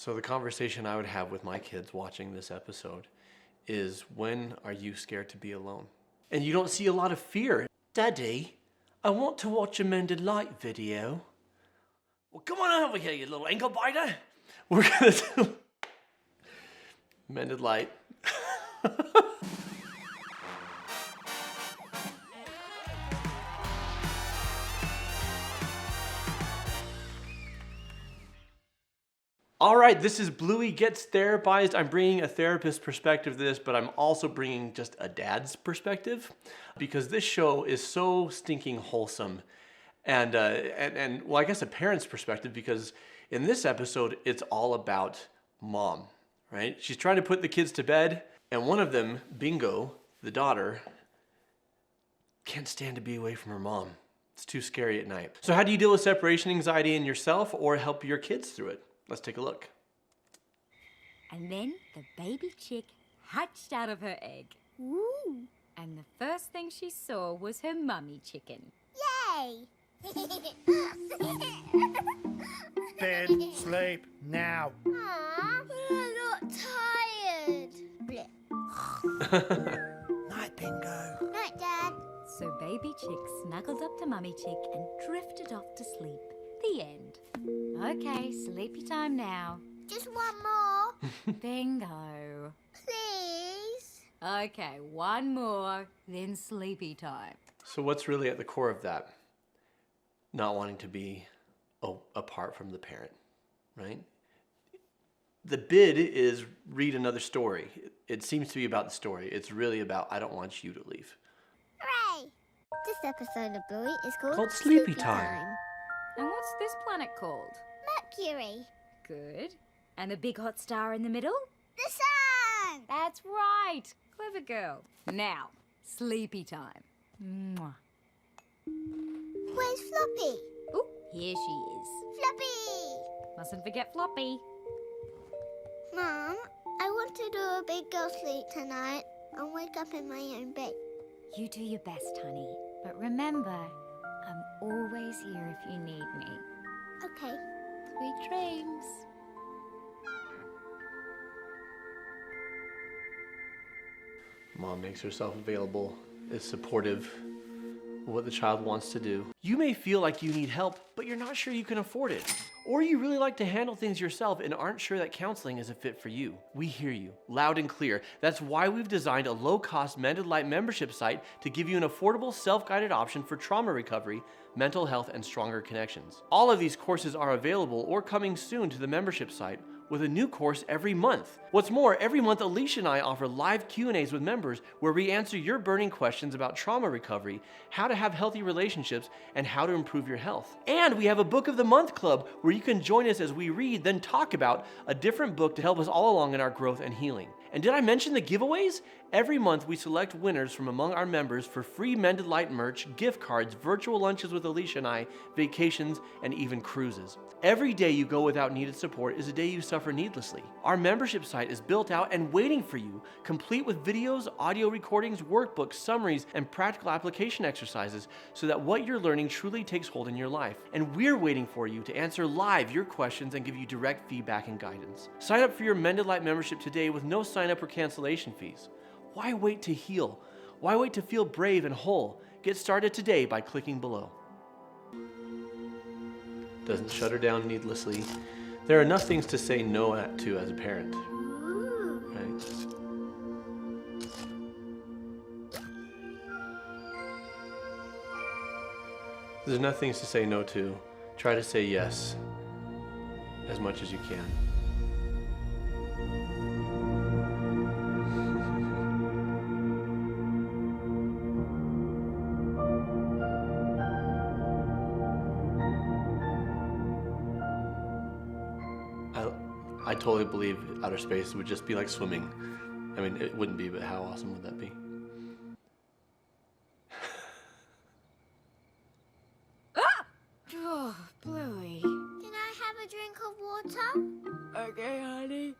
So the conversation I would have with my kids watching this episode is, when are you scared to be alone? And you don't see a lot of fear. Daddy, I want to watch a Mended Light video. Well, come on over here, you little ankle biter. We're gonna do Mended Light. All right, this is Bluey Gets Therapized. I'm bringing a therapist perspective to this, but I'm also bringing just a dad's perspective, because this show is so stinking wholesome. And well, I guess a parent's perspective, because in this episode, it's all about mom, right? She's trying to put the kids to bed, and one of them, Bingo, the daughter, can't stand to be away from her mom. It's too scary at night. So how do you deal with separation anxiety in yourself or help your kids through it? Let's take a look. And then the baby chick hatched out of her egg. Ooh. And the first thing she saw was her mummy chicken. Yay! Bed, sleep, now. Aw, but I'm not tired. Night, Bingo. Night, Dad. So baby chick snuggled up to mummy chick and drifted off to sleep. The end. Okay, sleepy time now. Just one more. Bingo. Please. Okay, one more, then sleepy time. So what's really at the core of that? Not wanting to be apart from the parent, right? The bid is read another story. It seems to be about the story. It's really about, I don't want you to leave. Hooray! This episode of Bluey is called Sleepy Time. And what's this planet called? Mercury. Good. And the big hot star in the middle? The sun. That's right. Clever girl. Now, sleepy time. Mwah. Where's Floppy? Oh, here she is. Floppy. Mustn't forget Floppy. Mom, I want to do a big girl sleep tonight and wake up in my own bed. You do your best, honey. But remember, I'm always here if you need me. Okay. Sweet dreams. Mom makes herself available, is supportive of what the child wants to do. You may feel like you need help, but you're not sure you can afford it. Or you really like to handle things yourself and aren't sure that counseling is a fit for you. We hear you, loud and clear. That's why we've designed a low-cost Mended Light membership site to give you an affordable, self-guided option for trauma recovery, mental health, and stronger connections. All of these courses are available or coming soon to the membership site, with a new course every month. What's more, every month Alicia and I offer live Q&As with members where we answer your burning questions about trauma recovery, how to have healthy relationships, and how to improve your health. And we have a Book of the Month Club where you can join us as we read, then talk about a different book to help us all along in our growth and healing. And did I mention the giveaways? Every month we select winners from among our members for free Mended Light merch, gift cards, virtual lunches with Alicia and I, vacations, and even cruises. Every day you go without needed support is a day you suffer needlessly. Our membership site is built out and waiting for you, complete with videos, audio recordings, workbooks, summaries, and practical application exercises so that what you're learning truly takes hold in your life. And we're waiting for you to answer live your questions and give you direct feedback and guidance. Sign up for your Mended Light membership today with no sign-up or cancellation fees. Why wait to heal? Why wait to feel brave and whole? Get started today by clicking below. Doesn't shut her down needlessly. There are enough things to say no to as a parent, right? There's enough things to say no to. Try to say yes as much as you can. I totally believe outer space would just be like swimming. I mean, it wouldn't be, but how awesome would that be? Oh, Bluey. Can I have a drink of water? Okay, honey.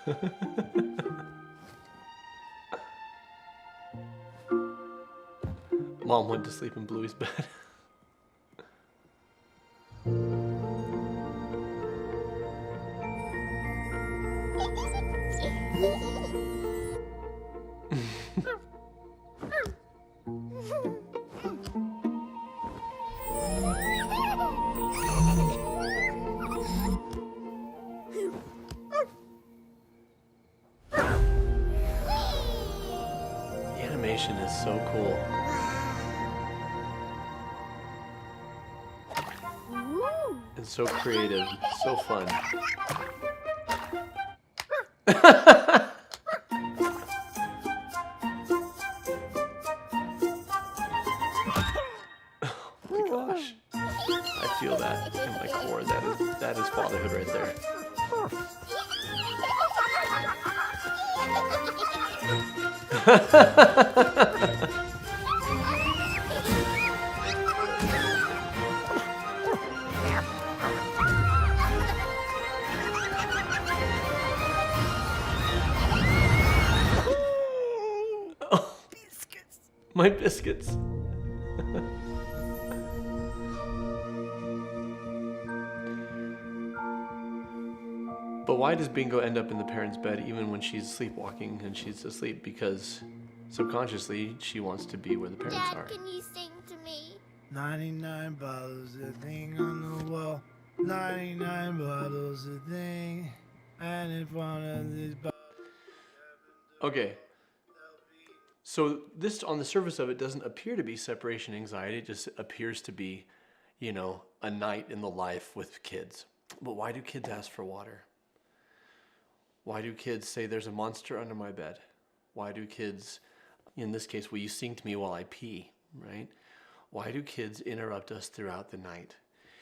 Mom, I want to do a big girl sleep tonight and wake up in my own bed. You do your best, honey. But remember, I'm always here if you need me. Okay. Sweet dreams. Okay, honey. Mom went to sleep in Bluey's bed. The animation is so cool. It's so creative, so fun. Oh my gosh. I feel that in my core. That is fatherhood right there. Biscuits. My biscuits. But why does Bingo end up in the parents' bed even when she's sleepwalking and she's asleep? Because subconsciously she wants to be where the parents Dad, are. can you sing to me? 99 bottles a thing on the wall. 99 bottles a thing. And if one of these bottles. Okay. So this, on the surface of it, doesn't appear to be separation anxiety. It just appears to be, you know, a night in the life with kids. But why do kids ask for water? Why do kids say there's a monster under my bed? Why do kids, in this case, will you sing to me while I pee, right? Why do kids interrupt us throughout the night?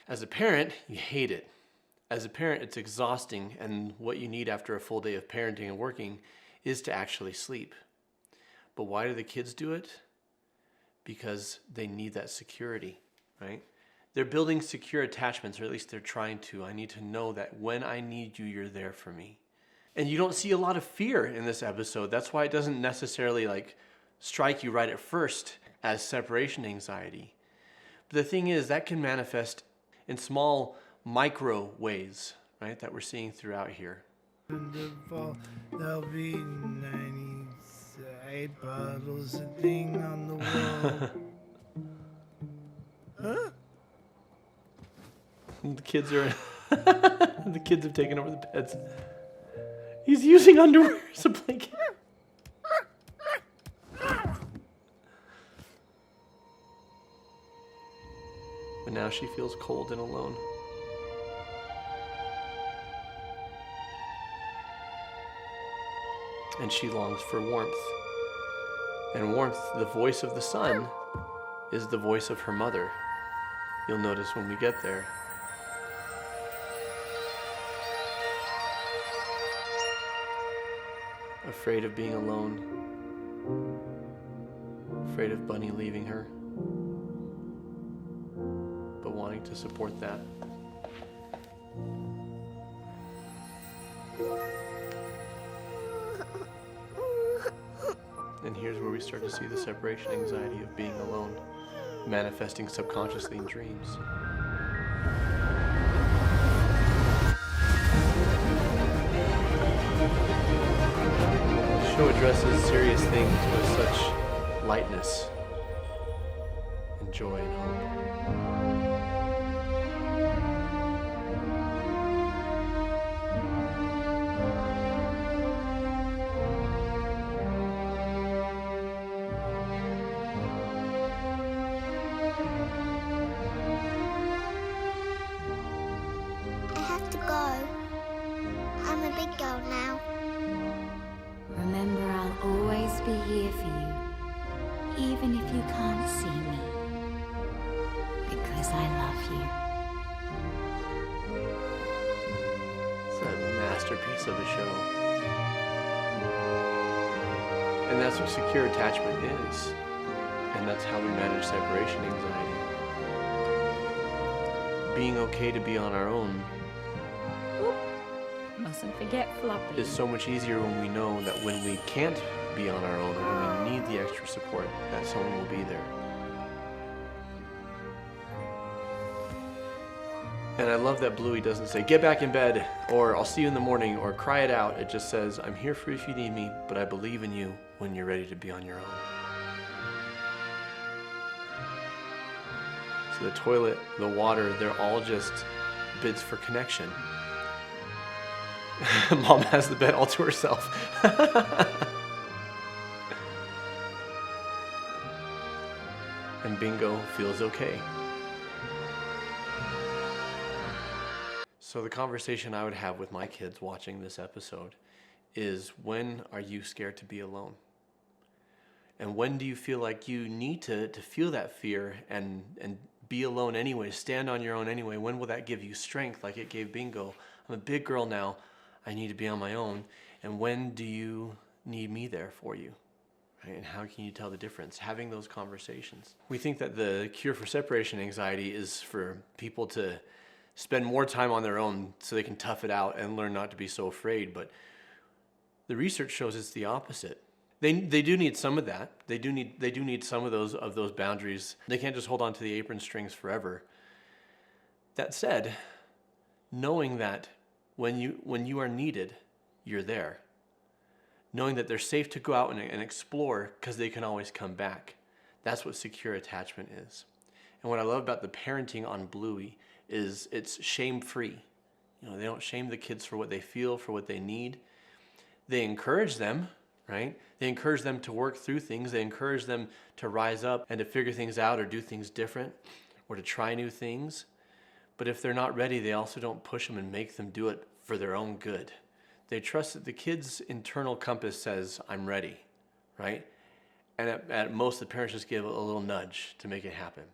As a parent, you hate it. As a parent, it's exhausting, and what you need after a full day of parenting and working is to actually sleep. But why do the kids do it? Because they need that security, right? They're building secure attachments, or at least they're trying to. I need to know that when I need you, you're there for me. And you don't see a lot of fear in this episode. That's why it doesn't necessarily strike you right at first as separation anxiety. But the thing is, that can manifest in small micro ways, right? That we're seeing throughout here. There'll be 98 bottles a thing on the wall. Huh? The kids are the kids have taken over the beds. He's using underwear as a blanket. But now she feels cold and alone. And she longs for warmth. And warmth, the voice of the son, is the voice of her mother. You'll notice when we get there. Afraid of being alone. Afraid of Bunny leaving her. But wanting to support that. And here's where we start to see the separation anxiety of being alone, manifesting subconsciously in dreams. The show addresses serious things with such lightness and joy and hope. I have to go. I'm a big girl now. Remember, I'll always be here for you, even if you can't see me, because I love you. It's a masterpiece of a show. And that's what secure attachment is. And that's how we manage separation anxiety. Being okay to be on our own Mustn't forget Floppy. is so much easier when we know that when we can't be on our own, or when we need the extra support, that someone will be there. And I love that Bluey doesn't say, get back in bed, or I'll see you in the morning, or cry it out. It just says, I'm here for you if you need me, but I believe in you when you're ready to be on your own. So the toilet, the water, they're all just bids for connection. Mom has the bed all to herself. And Bingo feels okay. So the conversation I would have with my kids watching this episode is, when are you scared to be alone? And when do you feel like you need to feel that fear and be alone anyway, stand on your own anyway? When will that give you strength like it gave Bingo? I'm a big girl now, I need to be on my own. And when do you need me there for you? Right? And how can you tell the difference? Having those conversations. We think that the cure for separation anxiety is for people to spend more time on their own so they can tough it out and learn not to be so afraid. But the research shows it's the opposite. They do need some of that. They do need some of those boundaries. They can't just hold on to the apron strings forever. That said, knowing that when you are needed, you're there. Knowing that they're safe to go out and explore because they can always come back. That's what secure attachment is. And what I love about the parenting on Bluey is it's shame-free. You know, they don't shame the kids for what they feel, for what they need. They encourage them, right? They encourage them to work through things. They encourage them to rise up and to figure things out or do things different or to try new things. But if they're not ready, they also don't push them and make them do it for their own good. They trust that the kid's internal compass says, I'm ready, right? And at most, the parents just give a little nudge to make it happen.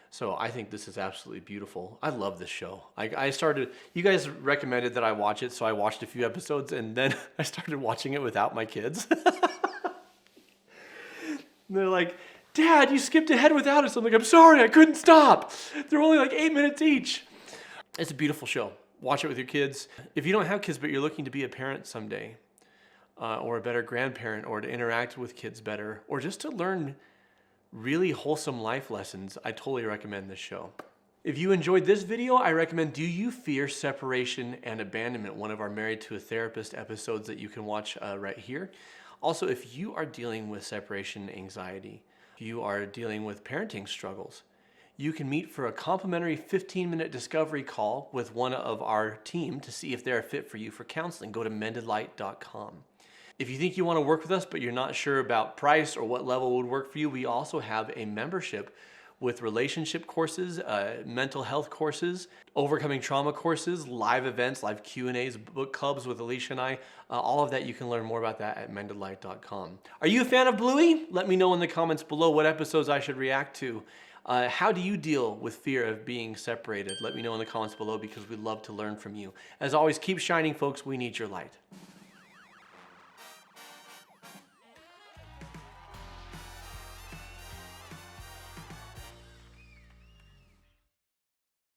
So I think this is absolutely beautiful. I love this show. I started, you guys recommended that I watch it, so I watched a few episodes, and then I started watching it without my kids. And they're like, Dad, you skipped ahead without us. I'm like, I'm sorry, I couldn't stop. They're only like 8 minutes each. It's a beautiful show. Watch it with your kids. If you don't have kids, but you're looking to be a parent someday, or a better grandparent, or to interact with kids better, or just to learn really wholesome life lessons, I totally recommend this show. If you enjoyed this video, I recommend Do You Fear Separation and Abandonment, one of our Married to a Therapist episodes that you can watch right here. Also, if you are dealing with separation anxiety, if you are dealing with parenting struggles, you can meet for a complimentary 15-minute discovery call with one of our team to see if they're a fit for you for counseling. Go to mendedlight.com. If you think you want to work with us, but you're not sure about price or what level would work for you, we also have a membership with relationship courses, mental health courses, overcoming trauma courses, live events, live Q&As, book clubs with Alicia and I. All of that, you can learn more about that at mendedlight.com. Are you a fan of Bluey? Let me know in the comments below what episodes I should react to. How do you deal with fear of being separated? Let me know in the comments below because we'd love to learn from you. As always, keep shining, folks. We need your light.